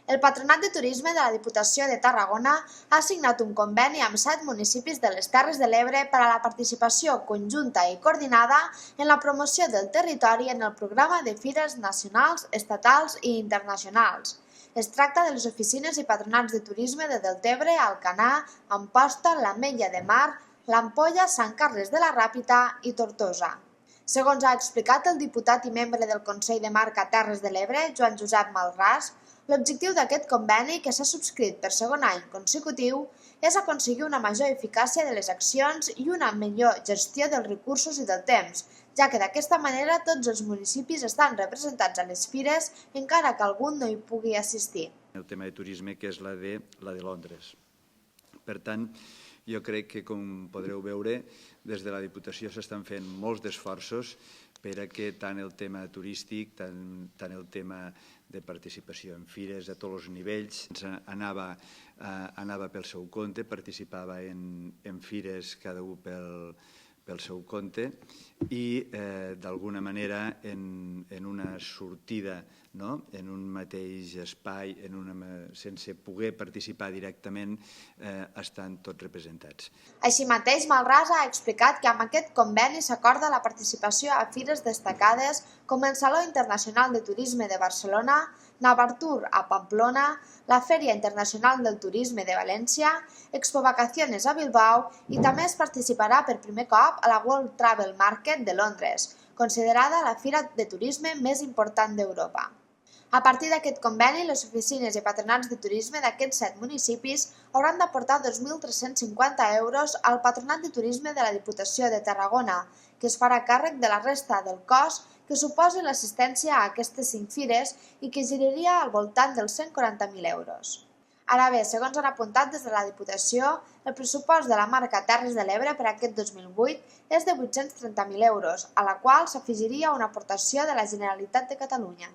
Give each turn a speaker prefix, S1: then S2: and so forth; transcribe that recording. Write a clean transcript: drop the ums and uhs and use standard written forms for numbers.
S1: El Patronat de Turisme de la Diputació de Tarragona ha signat un conveni amb 7 municipis de les Terres de l'Ebre per a la participació conjunta i coordinada en la promoció del territori en el programa de fires nacionals, estatals i internacionals. Es tracta de les oficines i patronats de turisme de Deltebre, Alcanar, Amposta, l'Ametlla de Mar, l'Ampolla, Sant Carles de la Ràpita i Tortosa. Segons ha explicat el diputat i membre del Consell de Marca Terres de l'Ebre, Joan Josep Malràs, l'objectiu d'aquest conveni, que s'ha subscrit per segon any consecutiu, és aconseguir una major eficàcia de les accions i una millor gestió dels recursos i del temps, ja que d'aquesta manera tots els municipis estan representats a les fires, encara que algun no hi pugui assistir.
S2: El tema de turisme, que és la de Londres. Per tant, jo crec que, com podreu veure, des de la Diputació s'estan fent molts d'esforços per a que tant el tema turístic, tant el tema de participació en fires a tots els nivells, anava pel seu compte, participava en fires cada un pel seu compte i d'alguna manera en una sortida, en un mateix espai, sense poder participar directament, estan tots representats.
S1: Així mateix, Malràs ha explicat que amb aquest conveni s'acorda la participació a fires destacades com el Saló Internacional de Turisme de Barcelona, Navaartur a Pamplona, la Fèria Internacional del Turisme de València, Expo Vacaciones a Bilbao i també es participarà per primer cop a la World Travel Market de Londres, considerada la fira de turisme més important d'Europa. A partir d'aquest conveni, les oficines i patronats de turisme d'aquests 7 municipis hauran d'aportar 2.350 euros al Patronat de Turisme de la Diputació de Tarragona, que es farà càrrec de la resta del cost que suposi l'assistència a aquestes 5 fires i que giraria al voltant dels 140.000 euros. Ara bé, segons han apuntat des de la Diputació, el pressupost de la marca Terres de l'Ebre per aquest 2008 és de 830.000 euros, a la qual s'afegiria una aportació de la Generalitat de Catalunya.